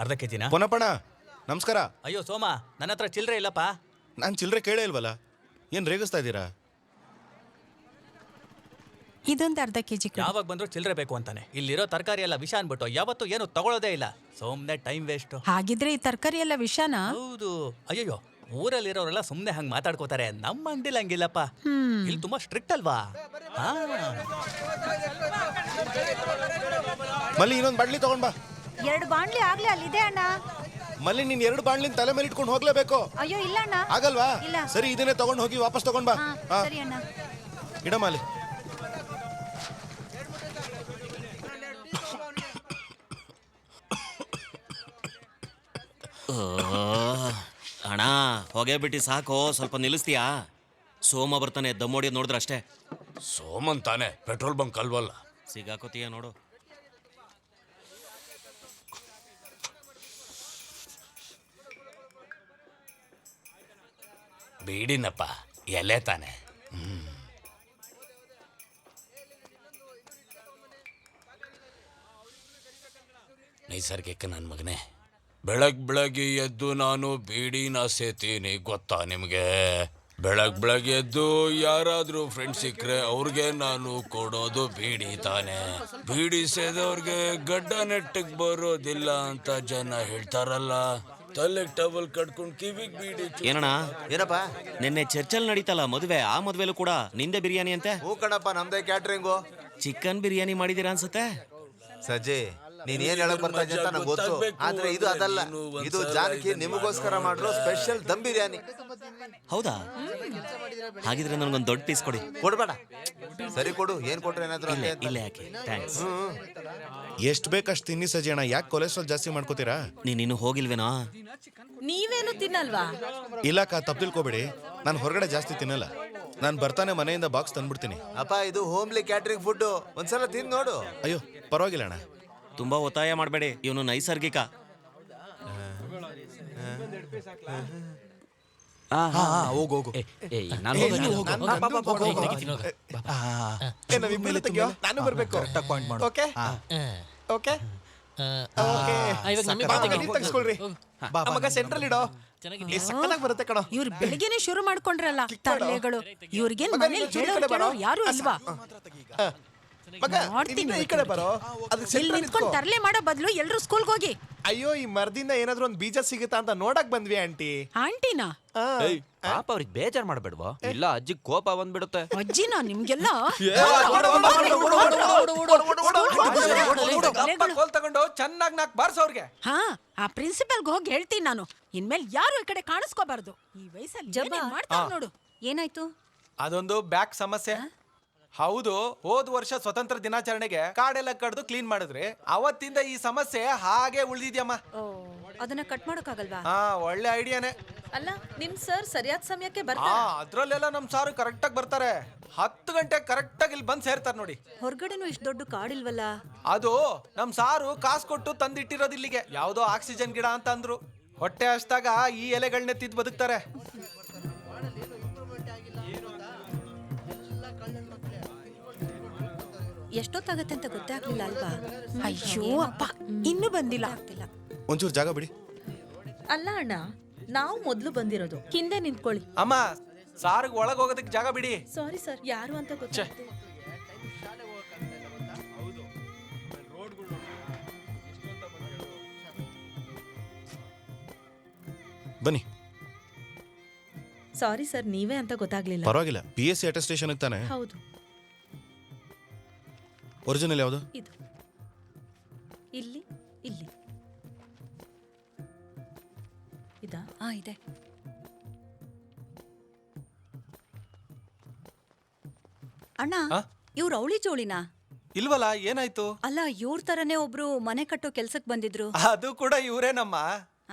ಅರ್ಧ ಕೆಜಿನ. ಪೊನಪಣ ನಮಸ್ಕಾರ. ಅಯ್ಯೋ ಸೋಮ, ನನ್ನ ಹತ್ರ ಚಿಲ್ಲರೆ ಇಲ್ಲಪ್ಪ. ನಾನು ಚಿಲ್ಲರೆ ಕೇಳೇ ಇಲ್ವಲ್ಲ, ಏನು ರೇಗಿಸ್ತಾ ಇದ್ದೀರಾ? ಇದೊಂದು ಅರ್ಧ ಕೆಜಿ. ಯಾವಾಗ ಬಂದ್ರು ಚಿಲ್ಲರೆ ಬೇಕು ಅಂತಾನೆ. ಇಲ್ಲಿರೋ ತರಕಾರಿ ಎಲ್ಲ ವಿಷ ಅನ್ಬಿಟ್ಟು ಯಾವತ್ತು ಏನು ತಗೊಳ್ಳೋದೇ ಇಲ್ಲ. ಸುಮ್ನೆ ಟೈಮ್ ವೇಸ್ಟ್. ಹಾಗಿದ್ರೆ ಈ ತರಕಾರಿ ಎಲ್ಲ ವಿಷಾನ? ಹೌದು. ಅಯ್ಯೋ, ಊರಲ್ಲಿರೋರೆಲ್ಲ ಸುಮ್ನೆ ಹಂಗ್ ಮಾತಾಡ್ಕೋತಾರೆ. ನಮ್ಮ ಅಂಗಡಿಲಿ ಹಂಗಿಲ್ಲಪ್ಪ. ಇಲ್ಲಿ ತುಂಬಾ ಸ್ಟ್ರಿಕ್ಟ್ ಅಲ್ವಾ? ಮಲ್ಲಿ ಇನ್ನೊಂದು ಬಾಣ್ಲಿ ತಗೊಂಡ್ ಬಾ. 2 ಬಾಣ್ಲಿ ಆಗ್ಲೇ ಅಲ್ಲಿದೆ ಅಣ್ಣ. ಮಲ್ಲಿ ನೀನ್ 2 ಬಾಣ್ಲಿನ ತಲೆ ಮೇಲೆ ಇಟ್ಕೊಂಡು ಹೋಗ್ಲೇಬೇಕು. ಅಯ್ಯೋ ಇಲ್ಲ ಅಣ್ಣ. ಆಗಲ್ವಾ? ಇಲ್ಲ. ಸರಿ, ಇದನ್ನೇ ತಗೊಂಡ್ ಹೋಗಿ ವಾಪಸ್ ತಗೊಂಡ್ ಬಾ. ಸರಿ ಅಣ್ಣ. ಇಡಮ್ಮ ಅಲ್ಲಿ. ಅಣ್ಣ ಹೊಗೆ ಬಿಟ್ಟು ಸಾಕು, ಸ್ವಲ್ಪ ನಿಲ್ಲಿಸ್ತೀಯಾ? ಸೋಮ ಬರ್ತಾನೆ, ದಮ್ಮೋಡಿಯೋದು ನೋಡಿದ್ರೆ ಅಷ್ಟೇ. ಸೋಮನ್ ತಾನೆ, ಪೆಟ್ರೋಲ್ ಬಂಕ್ ಅಲ್ವಲ್ಲ. ಸಿಗಾಕೋತೀಯ ನೋಡು. ಬೀಡಿನಪ್ಪ, ಎಲೆ ತಾನೆ. ನೈಸರ್ಗಿಕ ನನ್ನ ಮಗನೇ. ಬೆಳಗ್ಗೆ ಎದ್ದು ನಾನು ಬೀಡಿನ ಸೇತೀನಿ, ಗೊತ್ತಾ ನಿಮಗೆ? ಬೆಳಗ್ಗೆ ಎದ್ದು ಯಾರಾದ್ರೂ ಫ್ರೆಂಡ್ ಸಿಕ್ಕರೆ ಅವ್ರಿಗೆ ನಾನು ಕೊಡೋದು ಬೀಡಿ ತಾನೆ. ಬೀಡಿ ಸೇದವ್ರಿಗೆ ಗಡ್ಡ ನೆಟ್ಟಗ್ ಬರೋದಿಲ್ಲ ಅಂತ ಜನ ಹೇಳ್ತಾರಲ್ಲ. ತಲೆಗೆ ಟವಲ್ ಕಟ್ಕೊಂಡು ಕಿವಿಗ್ ಬೀಡಿ. ಏನಣ್ಣ? ಏನಪ್ಪ ನಿನ್ನೆ ಚರ್ಚಲ್ ನಡೀತಲ್ಲ ಮದುವೆ, ಆ ಮದುವೆಲೂ ಕೂಡ ನಿಂದೆ ಬಿರಿಯಾನಿ ಅಂತೆ? ಹೂ ಕಣಪ್ಪ, ನಮ್ದೇ ಕ್ಯಾಟ್ರಿಂಗು. ಚಿಕನ್ ಬಿರಿಯಾನಿ ಮಾಡಿದೀರಾ ಅನ್ಸುತ್ತೆ. ಸಜ್ಜಿ, ನೀನ್ ಏನ್ ಹೇಳಕ್ ಬರ್ತಾ ಇದ್ದೆ ಅಂತ ನಂಗೆ ಗೊತ್ತು, ಆದ್ರೆ ಇದು ಅದಲ್ಲ. ಇದು ಜಾನಕಿ ನಿಮಗೋಸ್ಕರ ಮಾಡಿರೋ ಸ್ಪೆಷಲ್ ದಮ್ ಬಿರಿಯಾನಿ. ಹೌದಾ? ಹಾಗಿದ್ರೆ ನನ್ಗೊಂದು ದೊಡ್ಡ ಪೀಸ್ ಕೊಡಿ. ಕೊಡ್ಬೇಡ. ಸರಿ ಕೊಡು, ಏನ್ ಕೊಟ್ರೆ ಏನಾದ್ರು ಇಲ್ಲೇ ಯಾಕೆ? ಥ್ಯಾಂಕ್ಸ್. ಎಷ್ಟು ಬೇಕಷ್ಟು ತಿನ್ನಿ ಸಜೀಣ, ಯಾಕೆ ಕೊಲೆಸ್ಟ್ರಾಲ್ ಜಾಸ್ತಿ ಮಾಡ್ಕೋತೀರಾ? ನೀನಿನ್ನು ಹೋಗಿಲ್ವೇನೋ? ನೀವೇನು ತಿನ್ನಲ್ವಾ? ಇಲ್ಲಕ್ಕ, ತಪ್ಪು ತಿಳ್ಕೊಬೇಡಿ. ನಾನು ಹೊರಗಡೆ ಜಾಸ್ತಿ ತಿನ್ನಲ್ಲ. ನಾನು ಬರ್ತಾನೆ ಮನೆಯಿಂದ ಬಾಕ್ಸ್ ತಂದ್ಬಿಡ್ತೀನಿ. ಅಪ್ಪ, ಇದು ಹೋಮ್ಲಿ ಕ್ಯಾಟ್ರಿಂಗ್ ಫುಡ್, ಒಂದ್ಸಲ ತಿಂದು ನೋಡು. ಅಯ್ಯೋ ಪರವಾಗಿಲ್ಲ ಅಣ್ಣ. ತುಂಬಾ ಒತ್ತಾಯ ಮಾಡಬೇಡಿ, ಇವನು ನೈಸರ್ಗಿಕ. ಹೋಗು. ನಾನು ಬರ್ಬೇಕು. ಸೆಂಟ್ರಲ್ ಇಡೋ, ಬರುತ್ತೆ ಕಣೋ. ಇವ್ರು ಬೆಳಿಗ್ಗೆನೆ ಶುರು ಮಾಡ್ಕೊಂಡ್ರಲ್ಲ ತರಲೆಗಳು. ಇವ್ರಿಗೆ ಮನೇಲಿ ಹೇಳೋರು ಯಾರು ಅಲ್ವಾ? ಈ ಕಡೆ ಬರೋ. ಇಲ್ಲಿ ನಿಂತ್ಕೊಂಡು ತರಲೆ ಮಾಡೋ ಬದಲು ಎಲ್ರು ಸ್ಕೂಲ್ಗೆ ಹೋಗಿ. ಅಯ್ಯೋ, ಈ ಮರದಿಂದ ಏನಾದ್ರು ಒಂದು ಬೀಜ ಸಿಗುತ್ತಾ ಅಂತ ನೋಡಕ್ ಬಂದ್ವಿ ಆಂಟಿ. ಆಂಟಿನಾ? ಪಾಪ ಅವ್ರಿಗೆ ಬೇಜಾರ್ ಮಾಡ್ಬೇಡ್ವೋ, ಇಲ್ಲ ಅಜ್ಜಿ ಕೋಪ ಬಂದ್ಬಿಡುತ್ತೆ. ಅಜ್ಜಿನಾ ನಿಮ್ಗೆಲ್ಲ? ಕೋಲ್ ತಗೊಂಡು ಚೆನ್ನಾಗಿ ನಾಕ್ ಬಾರ್ಸೋರ್ಗೆ. ಹಾ, ಆ ಪ್ರಿನ್ಸಿಪಲ್ಗೆ ಹೋಗಿ ಹೇಳ್ತೀನಿ ನಾನು. ಇನ್ಮೇಲೆ ಯಾರು ಈ ಕಡೆ ಕಾಣಿಸ್ಕೋಬಾರ್ದು. ಈ ವಯಸ್ಸಲ್ಲಿ ಮಾಡ್ತಾರೆ ನೋಡು. ಏನಾಯ್ತು? ಅದೊಂದು ಬ್ಯಾಕ್ ಸಮಸ್ಯೆ. ಹೌದು, ಹೋದ ವರ್ಷ ಸ್ವತಂತ್ರ ದಿನಾಚರಣೆಗೆ ಕಾಡೆಲ್ಲ ಕಡ್ದು ಕ್ಲೀನ್ ಮಾಡಿದ್ರಿ. ಅವತ್ತಿಂದ ಈ ಸಮಸ್ಯೆ ಹಾಗೆ ಉಳಿದಿದ್ಯಮ್ಮ. ಅದನ್ನ ಕಟ್ ಮಾಡೋಕ್ಕಾಗಲ್ವಾ? ಹಾ, ಒಳ್ಳೆ ಐಡಿಯಾನೇ. ಅಲ್ಲ, ನಿಮ್ ಸರ್ ಸರಿಯಾದ ಸಮಯಕ್ಕೆ ಅದ್ರಲ್ಲೆಲ್ಲ ನಮ್ ಸಾರು ಕರೆಕ್ಟ್ ಆಗಿ ಬರ್ತಾರೆ. 10 ಗಂಟೆ ಕರೆಕ್ಟ್ ಆಗಿ ಇಲ್ಲಿ ಬಂದ್ ಸೇರ್ತಾರೆ ನೋಡಿ. ಹೊರಗಡೆನೂ ಇಷ್ಟು ದೊಡ್ಡ ಕಾಡಿಲ್ವಲ್ಲ? ಅದು ನಮ್ ಸಾರು ಕಾಸು ಕೊಟ್ಟು ತಂದಿಟ್ಟಿರೋದು ಇಲ್ಲಿಗೆ. ಯಾವ್ದೋ ಆಕ್ಸಿಜನ್ ಗಿಡ ಅಂತ ಅಂದ್ರು. ಹೊಟ್ಟೆ ಹಸ್ದಾಗ ಈ ಎಲೆಗಳನ್ನೇ ತಿದ್ದು ಬದುಕ್ತಾರೆ. ಎಷ್ಟೊತ್ತಾಗತ್ತೆ ಅಂತ ಗೊತ್ತಾಗ್ಲಿಲ್ಲ ಅಲ್ವಾ? ಅಯ್ಯೋ ಅಪ್ಪ, ಇನ್ನೂ ಬಂದಿಲ್ಲ. ಒಂಚೂರು ಜಾಗ ಬಿಡಿ. ಅಲ್ಲ ಅಣ್ಣ, ನಾವು ಮೊದ್ಲು ಬಂದಿರೋದು. ಹಿಂದೆ ನಿಂತ್ಕೊಳ್ಳಿ. ಅಮ್ಮ, ಸಾರಿಗೆ ಒಳಗ್ ಹೋಗೋದಕ್ಕೆ ಜಾಗ ಬಿಡಿ. ಸಾರಿ ಸರ್, ಯಾರು ಅಂತ ಗೊತ್ತಾಗ್ತಿಲ್ಲ. ಬನ್ನಿ. ಸಾರಿ ಸರ್, ನೀವೇ ಅಂತ ಗೊತ್ತಾಗ್ಲಿಲ್ಲ. ಪರವಾಗಿಲ್ಲ. PSC ಅಟೆಸ್ಟೇಷನ್ ತಾನೆ? ಹೌದು. ಒರಿಜಿನಲ್ ಯಾವುದು? ಇದು ಇಲ್ಲಿ ಇಲ್ಲಿ ಇದಾ? ಇದೆ. ಅಣ್ಣ, ಇವ್ರು ಅವಳಿ ಜೋಳಿನಾ? ಇಲ್ವಲ್ಲ, ಏನಾಯ್ತು? ಅಲ್ಲ, ಇವ್ರ ತರನೇ ಒಬ್ರು ಮನೆ ಕಟ್ಟೋ ಕೆಲ್ಸಕ್ ಬಂದಿದ್ರು. ಅದು ಕೂಡ ಇವ್ರೇನಮ್ಮ.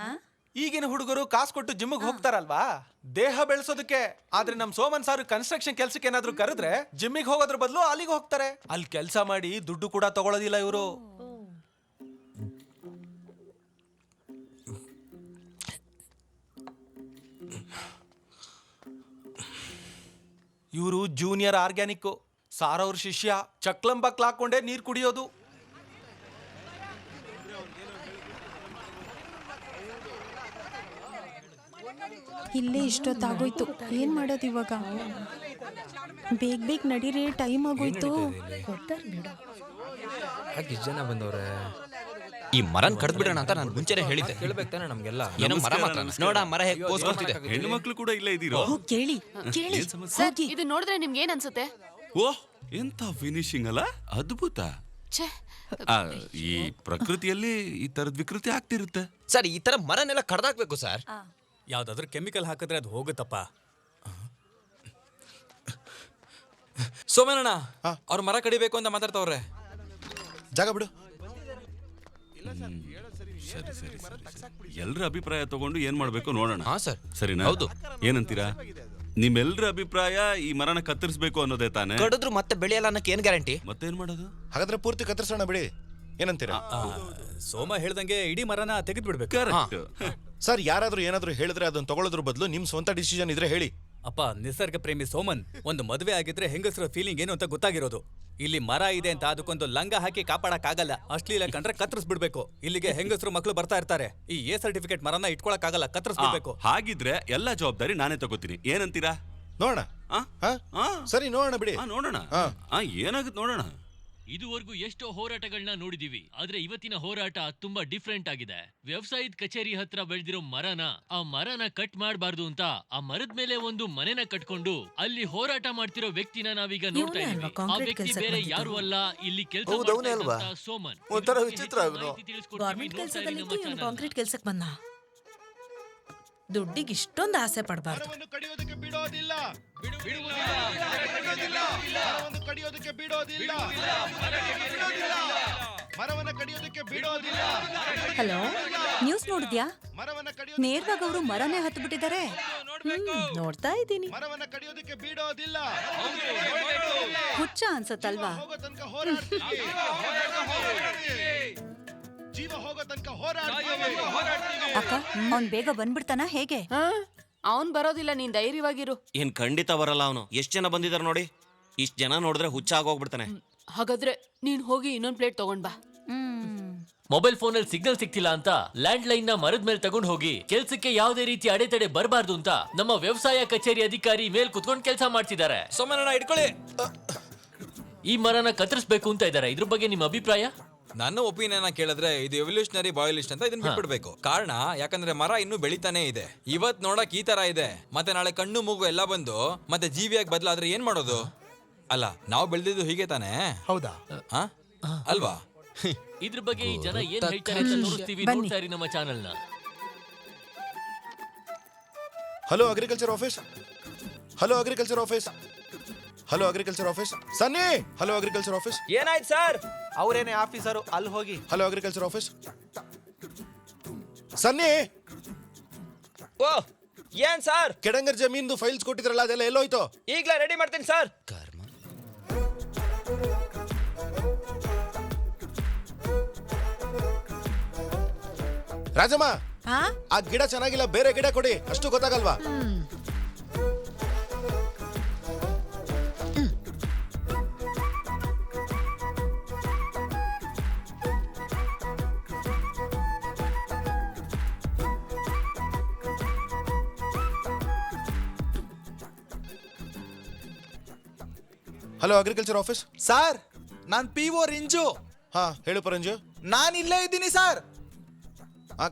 ಈಗಿನ ಹುಡುಗರು ಕಾಸು ಕೊಟ್ಟು ಜಿಮ್ಗೆ ಹೋಗ್ತಾರಲ್ವಾ, ದೇಹ ಬೆಳೆಸೋದಕ್ಕೆ. ಆದ್ರೆ ನಮ್ ಸೋಮನ್ ಸಾರು ಕನ್ಸ್ಟ್ರಕ್ಷನ್ ಕೆಲ್ಸಕ್ಕೆ ಏನಾದ್ರು ಕರೆದ್ರೆ ಜಿಮ್ಮಿಗೆ ಹೋಗೋದ್ರ ಬದಲು ಅಲ್ಲಿಗೆ ಹೋಗ್ತಾರೆ. ಅಲ್ಲಿ ಕೆಲಸ ಮಾಡಿ ದುಡ್ಡು ಕೂಡ ತಗೊಳ್ಳೋದಿಲ್ಲ ಇವರು. ಇವರು ಜೂನಿಯರ್ ಆರ್ಗ್ಯಾನಿಕ್. ಸಾರವ್ರ ಶಿಷ್ಯ. ಚಕ್ಲಂಬಕ್ಲ ಹಾಕೊಂಡೇ ನೀರ್ ಕುಡಿಯೋದು. ಇಲ್ಲೇ ಇಷ್ಟೊತ್ತಾಗೋಯ್ತು ಏನ್ ಮಾಡೋದು ಇವಾಗ? ಬೇಗ ಬೇಗ ನಡೀರಿ, ಟೈಮ್ ಆಗೋಯ್ತು. ಯಾಕೆ ಇಷ್ಟು ಜನ ಬಂದವ್ರೆ? ಈ ಮರನ್ ಕಡ್ದ್ ಬಿಡೋಣ ಅಂತ ನಾನು ಮುಂಚೆನೆ ಹೇಳಿದ್ದೆ. ಕೇಳ್ಬೇಕು ತಾನೆ ನಮ್ಗೆಲ್ಲ. ಏನೋ ಮರ ಮಾತ್ರ ನೋಡ, ಮರ ಹೇಗೆ ಪೋಸ್ ಕೊಡ್ತಿದೆ. ಹೆಣ್ಣು ಮಕ್ಕಳು ಕೂಡ ಇಲ್ಲೇ ಇದೀರೋ? ಹೋಗ್ ಕೇಳಿ ಕೇಳಿ. ಸರ್, ಇದು ನೋಡಿದ್ರೆ ನಿಮ್ಗೆ ಏನ್ ಅನ್ಸುತ್ತೆ? ಓಹ್, ಎಂತ ಫಿನಿಶಿಂಗ್ ಅಲ್ಲ, ಅದ್ಭುತ. ಈ ಪ್ರಕೃತಿಯಲ್ಲಿ ಈ ತರದ ವಿಕೃತಿ ಆಗ್ತಿರುತ್ತೆ. ಸರ್, ಈ ತರ ಮರನೆಲ್ಲ ಕಡ್ದಾಕ್ಬೇಕು ಸರ್. ಯಾವ್ದಾದ್ರು ಕೆಮಿಕಲ್ ಹಾಕಿದ್ರೆ ಅದು ಹೋಗುತ್ತಪ್ಪ. ಸೋಮನಣ್ಣ ಅವ್ರ ಮರ ಕಡಿಬೇಕು ಅಂತ ಮಾತಾಡ್ತವ್ರೆ. ಜಾಗ ಬಿಡು. ಸರಿ ಸರಿ ಎಲ್ರ ಅಭಿಪ್ರಾಯ ತಗೊಂಡು ಏನ್ ಮಾಡ್ಬೇಕು ನೋಡೋಣ. ಹಾ ಸರ್. ಸರಿನಾ? ಹೌದು. ಏನಂತೀರಾ? ನಿಮ್ಮೆಲ್ರ ಅಭಿಪ್ರಾಯ ಈ ಮರನ ಕತ್ತರಿಸ್ಬೇಕು ಅನ್ನೋದೇ ತಾನೆ? ಕಡಿದ್ರು ಮತ್ತೆ ಬೆಳೆಯಲ್ಲ ಅನ್ನಕ್ಕೆ ಏನ್ ಗ್ಯಾರಂಟಿ? ಮತ್ತೇನ್ ಮಾಡೋದು? ಹಾಗಾದ್ರೆ ಪೂರ್ತಿ ಕತ್ತರಿಸೋಣ ಬಿಡಿ, ಏನಂತೀರಾ? ಸೋಮ ಹೇಳ್ದಂಗೆ ಇಡೀ ಮರನ ತೆಗೆದು ಬಿಡ್ಬೇಕು. ಕರೆಕ್ಟ್. ಸರ್, ಯಾರಾದ್ರೂ ಏನಾದ್ರೂ ಹೇಳಿದ್ರೆ ಅದನ್ನ ತಗೊಳ್ಳೋದ್ರ ಬದಲು ನಿಮ್ ಸ್ವಂತ ಡಿಸಿಷನ್ ಇದ್ರೆ ಹೇಳಿ. ಅಪ್ಪ, ನಿಸರ್ಗ ಪ್ರೇಮಿ ಸೋಮನ್, ಒಂದು ಮದುವೆ ಆಗಿದ್ರೆ ಹೆಂಗಸರ ಫೀಲಿಂಗ್ ಏನು ಅಂತ ಗೊತ್ತಾಗಿರೋದು. ಇಲ್ಲಿ ಮರ ಇದೆ ಅಂತ ಅದಕ್ಕೊಂದು ಲಂಗ ಹಾಕಿ ಕಾಪಾಡಕ್ ಆಗಲ್ಲ. ಅಶ್ಲೀಲ ಕಂಡ್ರೆ ಕತ್ತರಿಸ್ಬಿಡ್ಬೇಕು. ಇಲ್ಲಿಗೆ ಹೆಂಗಸರು ಮಕ್ಕಳು ಬರ್ತಾ ಇರ್ತಾರೆ. ಈ ಎ ಸರ್ಟಿಫಿಕೇಟ್ ಮರನ ಇಟ್ಕೊಳಕ್ ಆಗಲ್ಲ, ಕತ್ತರಿಸ್ಬಿಡ್ಬೇಕು. ಹಾಗಿದ್ರೆ ಎಲ್ಲಾ ಜವಾಬ್ದಾರಿ ನಾನೇ ತಗೋತೀನಿ. ಏನಂತೀರಾ? ನೋಡೋಣ. ಸರಿ, ನೋಡೋಣ ಬಿಡಿ. ನೋಡೋಣ. ಏನಾಗುತ್ತೆ ನೋಡೋಣ. ಇದುವರೆಗೂ ಎಷ್ಟೋ ಹೋರಾಟಗಳನ್ನ ನೋಡಿದೀವಿ, ಆದ್ರೆ ಇವತ್ತಿನ ಹೋರಾಟ ತುಂಬಾ ಡಿಫ್ರೆಂಟ್ ಆಗಿದೆ. ವ್ಯವಸಾಯದ ಕಚೇರಿ ಹತ್ರ ಬೆಳೆದಿರೋ ಆ ಮರನ ಕಟ್ ಮಾಡಬಾರ್ದು ಅಂತ ಆ ಮರದ ಮೇಲೆ ಒಂದು ಮನೆನ ಕಟ್ಕೊಂಡು ಅಲ್ಲಿ ಹೋರಾಟ ಮಾಡ್ತಿರೋ ವ್ಯಕ್ತಿನ ನಾವೀಗ ನೋಡ್ತಾ ಇದೀವಿ. ಆ ವ್ಯಕ್ತಿ ಬೇರೆ ಯಾರು ಅಲ್ಲ, ಇಲ್ಲಿ ಕೆಲಸ ಮಾಡ್ತಾ ಸೋಮನ್. ಒಂಥರ ವಿಚಿತ್ರ ಅವನು. ಗೌರ್ಮೆಂಟ್ ಕೆಲಸದಲ್ಲಿದ್ದು ಇವನು ಕಾಂಕ್ರೀಟ್ ಕೆಲ್ಸಕ್ಕೆ ಬಂದ. ದುಡ್ಡಿಗೆ ಇಷ್ಟೊಂದು ಆಸೆ ಪಡಬಾರ್ದು. ಹಲೋ, ನ್ಯೂಸ್ ನೋಡಿದ್ಯಾ? ನೇರವಾಗಿ ಅವರು ಮರನೇ ಹತ್ತು ಬಿಟ್ಟಿದ್ದಾರೆ. ನೋಡ್ತಾ ಇದ್ದೀನಿ. ಹುಚ್ಚ ಅನ್ಸತ್ತಲ್ವಾ? ಅಕ್ಕ, ಅವ್ನ್ ಬೇಗ ಬಂದ್ಬಿಡ್ತಾನ ಹೇಗೆ? ಅವನ್ ಬರೋದಿಲ್ಲ, ನೀನ್ ಧೈರ್ಯವಾಗಿರು. ಏನ್ ಖಂಡಿತ ಬರಲ್ಲ ಅವನು. ಎಷ್ಟ್ ಜನ ಬಂದಿದಾರ ನೋಡಿ. ಇಷ್ಟ್ ಜನ ನೋಡಿದ್ರೆ ಹುಚ್ಚ ಆಗೋಗ್ಬಿಡ್ತಾನೆ. ಹಾಗಾದ್ರೆ ನೀನ್ ಹೋಗಿ ಇನ್ನೊಂದ್ ಪ್ಲೇಟ್ ತಗೊಂಡ್ ಬಾ. ಮೊಬೈಲ್ ಫೋನ್ ಅಲ್ಲಿ ಸಿಗ್ನಲ್ ಸಿಗ್ತಿಲ್ಲ ಅಂತ ಲ್ಯಾಂಡ್ ಲೈನ್ ನ ಮರದ ಮೇಲೆ ತಗೊಂಡ್ ಹೋಗಿ ಕೆಲ್ಸಕ್ಕೆ ಯಾವುದೇ ರೀತಿ ಅಡೆತಡೆ ಬರಬಾರ್ದು ಅಂತ ನಮ್ಮ ವ್ಯವಸಾಯ ಕಚೇರಿ ಅಧಿಕಾರಿ ಮೇಲ್ ಕುತ್ಕೊಂಡು ಕೆಲಸ ಮಾಡ್ತಿದ್ದಾರೆ. ಸೋಮನಣ್ಣ ಇಟ್ಕೊಳ್ಳಿ. ಈ ಮರನ ಕತ್ತರಿಸಬೇಕು ಅಂತ ಇದ್ದಾರೆ. ಇದ್ರ ಬಗ್ಗೆ ನಿಮ್ಮ ಅಭಿಪ್ರಾಯ? ನನ್ನ ಒಪಿನಿಯನ್ ಕೇಳಿದ್ರೆ ಇದು ಎವಲ್ಯೂಷನರಿ ಬಾಯ್ಲಿಸ್ಟ್ ಅಂತ ಇದನ್ನ ಬಿಟ್ಬಿಡ್ಬೇಕು. ಕಾರಣ ಯಾಕಂದ್ರೆ ಮರ ಇನ್ನೂ ಬೆಳಿತಾನೆ ಇದೆ. ಇವತ್ ನೋಡಕ್ ಈ ತರ ಇದೆ, ಮತ್ತೆ ನಾಳೆ ಕಣ್ಣು ಮೂಗು ಎಲ್ಲ ಬಂದು ಮತ್ತೆ ಜೀವಿಯಾಗಿ ಬದಲಾದ್ರೆ ಏನ್ ಮಾಡೋದು? ಅಲ್ಲ, ನಾವು ಬೆಳೆದಿದ್ದು ಹೀಗೆ ತಾನೆ? ಹೌದಾ? ಅಲ್ವಾ? ಇದ್ರ ಬಗ್ಗೆ ಈ ಜನ ಏನ್ ಹೇಳ್ತಾರೆ ಅಂತ ತೋರಿಸ್ತೀವಿ, ನೋಡ್ತಾ ಇರಿ ನಮ್ಮ ಚಾನೆಲ್ ನ. Hello agriculture office. Hello agriculture office. Hello agriculture office. Sunny, hello agriculture office. ಏನಾಯ್ತು ಸರ್? ಅವರೇನೆ ಆಫೀಸರು, ಅಲ್ಲಿ ಹೋಗಿ. Hello agriculture office. ಸನ್ನಿ. ಓ, ಏನ್ ಸರ್? ಕೆಡಂಗರ್ ಜಮೀನ್ದು ಫೈಲ್ಸ್ ಕೊಟ್ಟಿದ್ರಲ್ಲ, ಅದೆಲ್ಲ ಎಲ್ಲೋಯ್ತು? ಈಗ್ಲೇ ರೆಡಿ ಮಾಡ್ತೀನಿ ಸರ್. ರಾಜಮ್ಮ, ಆ ಗಿಡ ಚೆನ್ನಾಗಿಲ್ಲ, ಬೇರೆ ಗಿಡ ಕೊಡಿ. ಅಷ್ಟು ಗೊತ್ತಾಗಲ್ವಾ? Hello agriculture office. ಸರ್, ನಾನ್ PO ರಿಂಜು. ಹಾ, ಹೇಳು ಪರಂಜು. ನಾನ್ ಇಲ್ಲೇ ಇದ್ದೀನಿ ಸರ್.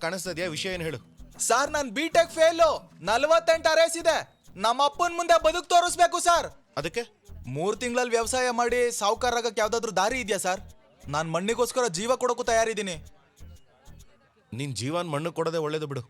ಕಾಣಿಸ್ತಾ ಇದೆಯಾ? ವಿಷಯ ಏನು ಹೇಳು. ಸರ್, ನಾನ್ B.Tech ಫೇಲು. 48 ಅರೇಸ್ ಇದೆ. ನಮ್ಮ ಅಪ್ಪನ ಮುಂದೆ ಬದುಕು ತೋರಿಸ್ಬೇಕು ಸರ್. ಅದಕ್ಕೆ 3 ತಿಂಗಳಲ್ಲಿ ವ್ಯವಸಾಯ ಮಾಡಿ ಸಾವುಕಾರಾಗಕ್ಕೆ ಯಾವ್ದಾದ್ರು ದಾರಿ ಇದೆಯಾ ಸರ್? ನಾನ್ ಮಣ್ಣಿಗೋಸ್ಕರ ಜೀವ ಕೊಡೋಕ್ಕೂ ತಯಾರಿದ್ದೀನಿ. ನಿನ್ ಜೀವನ್ ಮಣ್ಣು ಕೊಡೋದೇ ಒಳ್ಳೇದು ಬಿಡು.